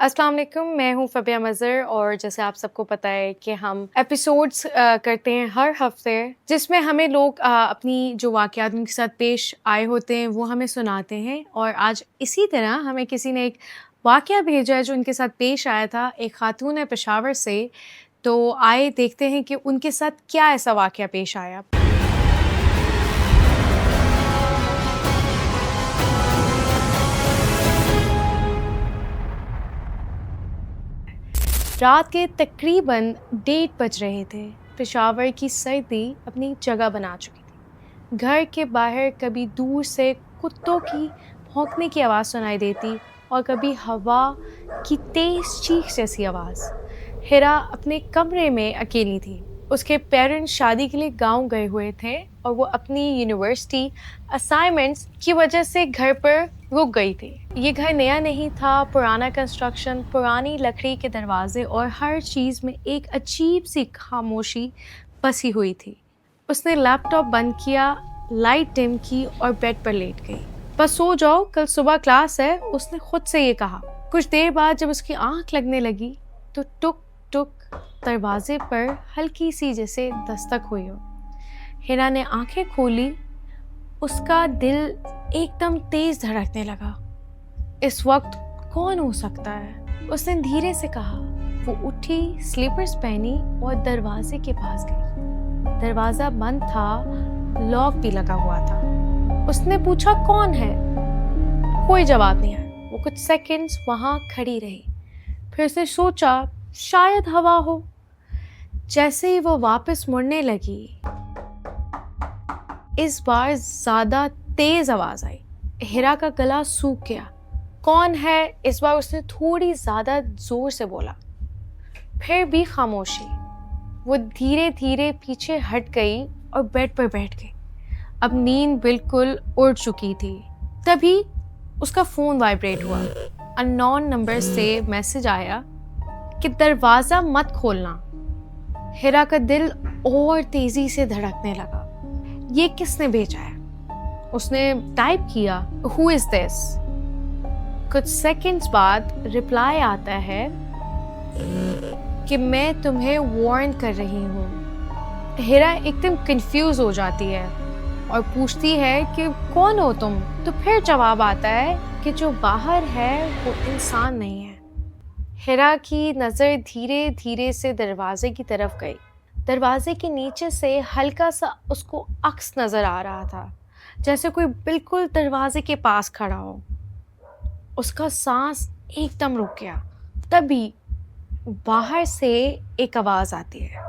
अस्सलाम वालेकुम, मैं हूँ फ़बिया मज़हर और जैसे आप सबको पता है कि हम एपिसोड्स करते हैं हर हफ़्ते जिसमें हमें लोग अपनी जो वाक़यात उनके साथ पेश आए होते हैं वो हमें सुनाते हैं। और आज इसी तरह हमें किसी ने एक वाक़या भेजा है जो उनके साथ पेश आया था। एक ख़ातून है पेशावर से, तो आइए देखते हैं कि उनके साथ क्या ऐसा वाक़या पेश आया। रात के तकरीबन 1:30 बज रहे थे। पेशावर की सर्दी अपनी जगह बना चुकी थी। घर के बाहर कभी दूर से कुत्तों की भौंकने की आवाज़ सुनाई देती और कभी हवा की तेज चीख जैसी आवाज़। हिरा अपने कमरे में अकेली थी। उसके पेरेंट्स शादी के लिए गांव गए हुए थे और वो अपनी यूनिवर्सिटी असाइनमेंट्स की वजह से घर पर रुक गई थी। ये घर नया नहीं था, पुराना कंस्ट्रक्शन, पुरानी लकड़ी के दरवाजे और हर चीज़ में एक अजीब सी खामोशी बसी हुई थी। उसने लैपटॉप बंद किया, लाइट डिम की और बेड पर लेट गई। बस सो जाओ, कल सुबह क्लास है, उसने खुद से ये कहा। कुछ देर बाद जब उसकी आंख लगने लगी तो टुक टुक दरवाजे पर हल्की सी जैसे दस्तक हुई हो। हिना ने आंखें खोली। उसका दिल एकदम तेज धड़कने लगा। इस वक्त कौन हो सकता है? उसने धीरे से कहा। वो उठी, स्लीपर्स पहनी और दरवाजे के पास गई। दरवाजा बंद था, लॉक भी लगा हुआ था। उसने पूछा, कौन है? कोई जवाब नहीं आया। वो कुछ सेकंड्स वहां खड़ी रही। फिर उसने सोचा, शायद हवा हो। जैसे ही वो वापस मुड़ने लगी, इस बार ज्यादा तेज आवाज आई। हिरा का गला सूख गया। कौन है? इस बार उसने थोड़ी ज्यादा जोर से बोला। फिर भी खामोशी। वो धीरे धीरे पीछे हट गई और बेड पर बैठ गई। अब नींद बिल्कुल उड़ चुकी थी। तभी उसका फोन वाइब्रेट हुआ। अननोन नंबर से मैसेज आया कि दरवाजा मत खोलना। हिरा का दिल और तेजी से धड़कने लगा। ये किसने भेजा है? उसने टाइप किया, हु इज दिस? कुछ सेकंड्स बाद रिप्लाई आता है कि मैं तुम्हें वार्न कर रही हूँ। हिरा एकदम कंफ्यूज हो जाती है और पूछती है कि कौन हो तुम? तो फिर जवाब आता है कि जो बाहर है वो इंसान नहीं है। हिरा की नज़र धीरे धीरे से दरवाजे की तरफ गई। दरवाजे के नीचे से हल्का सा उसको अक्स नजर आ रहा था, जैसे कोई बिल्कुल दरवाजे के पास खड़ा हो। उसका सांस एकदम रुक गया। तभी बाहर से एक आवाज आती है,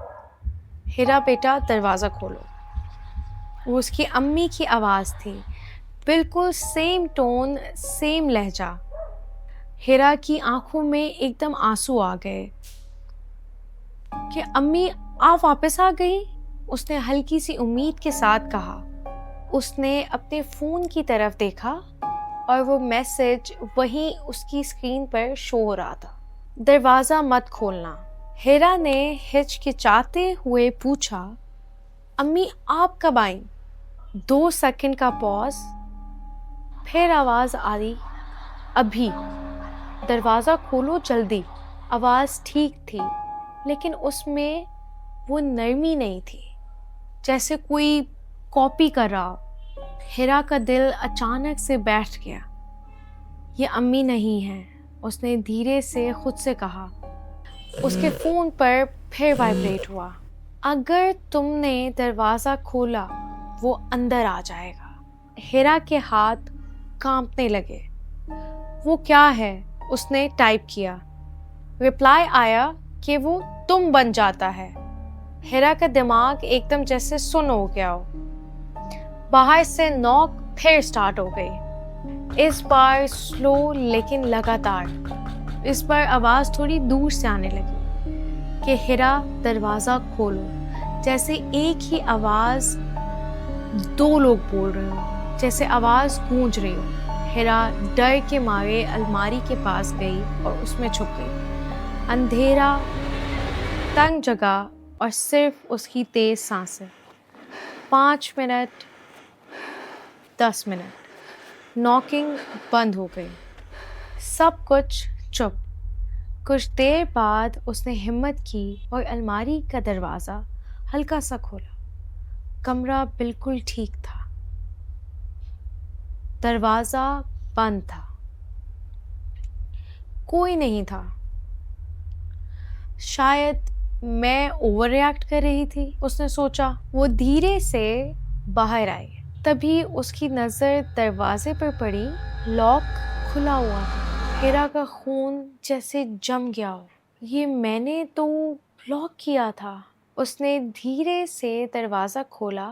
हिरा बेटा दरवाजा खोलो। वो उसकी अम्मी की आवाज थी, बिल्कुल सेम टोन, सेम लहजा। हिरा की आंखों में एकदम आंसू आ गए कि अम्मी आप वापस आ गई? उसने हल्की सी उम्मीद के साथ कहा। उसने अपने फोन की तरफ देखा और वो मैसेज वहीं उसकी स्क्रीन पर शो हो रहा था। दरवाजा मत खोलना। हिरा ने हिचकिचाते हुए पूछा, अम्मी आप कब आई? 2 सेकंड का पॉज, फिर आवाज आ रही, अभी दरवाजा खोलो जल्दी। आवाज ठीक थी, लेकिन उसमें वो नरमी नहीं थी, जैसे कोई कॉपी कर रहा हो। हिरा का दिल अचानक से बैठ गया। ये अम्मी नहीं है, उसने धीरे से खुद से कहा। उसके फोन पर फिर वाइब्रेट हुआ। अगर तुमने दरवाजा खोला वो अंदर आ जाएगा। हिरा के हाथ कांपने लगे। वो क्या है? उसने टाइप किया। रिप्लाई आया कि वो तुम बन जाता है। हिरा का दिमाग एकदम जैसे सुन्न हो गया हो। बाहर से नॉक फिर स्टार्ट हो गई। इस बार स्लो लेकिन लगातार। इस बार आवाज थोड़ी दूर से आने लगी कि हिरा दरवाजा खोलो। जैसे एक ही आवाज 2 लोग बोल रहे हो, जैसे आवाज गूंज रही हो। हिरा डर के मारे अलमारी के पास गई और उसमें छुप गई। अंधेरा, तंग जगह और सिर्फ उसकी तेज सांसें। 5 मिनट, 10 मिनट, नॉकिंग बंद हो गई। सब कुछ चुप। कुछ देर बाद उसने हिम्मत की और अलमारी का दरवाज़ा हल्का सा खोला। कमरा बिल्कुल ठीक था, दरवाज़ा बंद था, कोई नहीं था। शायद मैं ओवर रिएक्ट कर रही थी, उसने सोचा। वो धीरे से बाहर आई, तभी उसकी नज़र दरवाजे पर पड़ी। लॉक खुला हुआ था। हिरा का खून जैसे जम गया हो। ये मैंने तो लॉक किया था। उसने धीरे से दरवाज़ा खोला।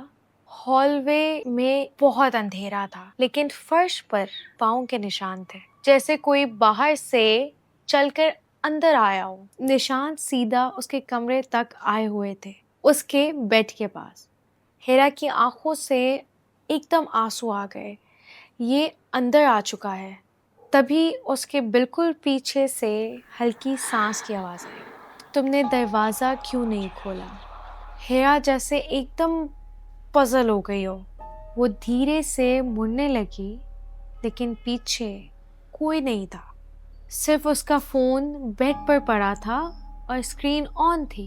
हॉलवे में बहुत अंधेरा था, लेकिन फर्श पर पाँव के निशान थे, जैसे कोई बाहर से चलकर अंदर आया हो। निशान सीधा उसके कमरे तक आए हुए थे, उसके बेड के पास। हिरा की आंखों से एकदम आंसू आ गए। ये अंदर आ चुका है। तभी उसके बिल्कुल पीछे से हल्की सांस की आवाज़ आई। तुमने दरवाज़ा क्यों नहीं खोला? हिरा जैसे एकदम पजल हो गई हो। वो धीरे से मुड़ने लगी, लेकिन पीछे कोई नहीं था। सिर्फ उसका फ़ोन बेड पर पड़ा था और स्क्रीन ऑन थी।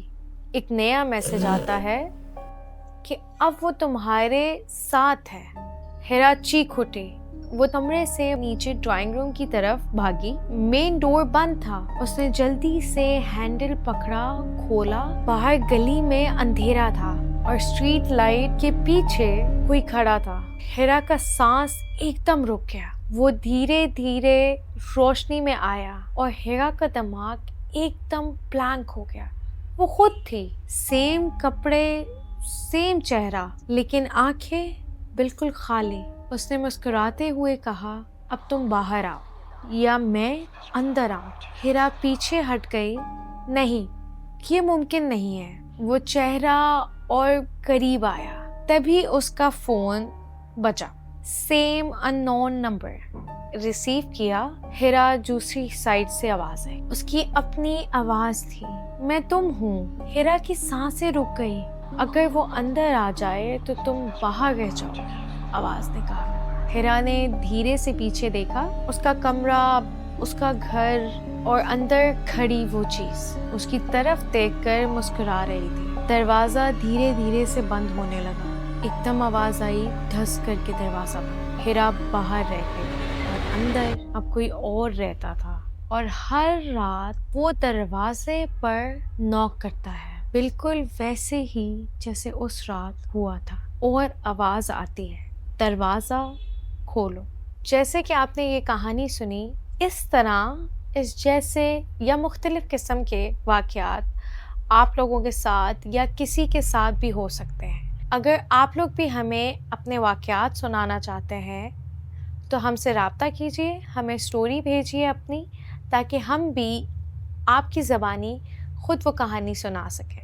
एक नया मैसेज आता है कि अब वो तुम्हारे साथ है। हिरा चीख उठी। वो कमरे से नीचे ड्राइंग रूम की तरफ भागी। मेन डोर बंद था। उसने जल्दी से हैंडल पकड़ा, खोला। बाहर गली में अंधेरा था और स्ट्रीट लाइट के पीछे कोई खड़ा था। हिरा का सांस एकदम रुक गया। वो धीरे धीरे रोशनी में आया और हिरा का दिमाग एकदम ब्लैंक हो गया। वो खुद थी, सेम कपड़े, सेम चेहरा, लेकिन आंखें बिल्कुल खाली। उसने मुस्कुराते हुए कहा, अब तुम बाहर आओ या मैं अंदर आऊं। हिरा पीछे हट गई। नहीं, ये मुमकिन नहीं है। वो चेहरा और करीब आया। तभी उसका फोन बजा। सेम अननोन नंबर रिसीव किया। हिरा दूसरी साइड से आवाज आई। उसकी अपनी आवाज थी, मैं तुम हूँ। हिरा की सांसें रुक गई। अगर वो अंदर आ जाए तो तुम बाहर रह जाओगे, आवाज ने कहा। हिरा ने धीरे से पीछे देखा। उसका कमरा, उसका घर और अंदर खड़ी वो चीज उसकी तरफ देखकर मुस्कुरा रही थी। दरवाजा धीरे धीरे से बंद होने लगा। एकदम आवाज आई, धस करके दरवाजा बंद। हिरा बाहर रह गई और अंदर अब कोई और रहता था। और हर रात वो दरवाजे पर नॉक करता है, बिल्कुल वैसे ही जैसे उस रात हुआ था। और आवाज आती है, दरवाजा खोलो। जैसे कि आपने ये कहानी सुनी, इस तरह इस जैसे या मुख्तलिफ किस्म के वाक़यात आप लोगों के साथ या किसी के साथ भी हो सकते हैं। अगर आप लोग भी हमें अपने वाक़यात सुनाना चाहते हैं तो हमसे रब्ता कीजिए, हमें स्टोरी भेजिए अपनी, ताकि हम भी आपकी ज़बानी खुद वो कहानी सुना सकें।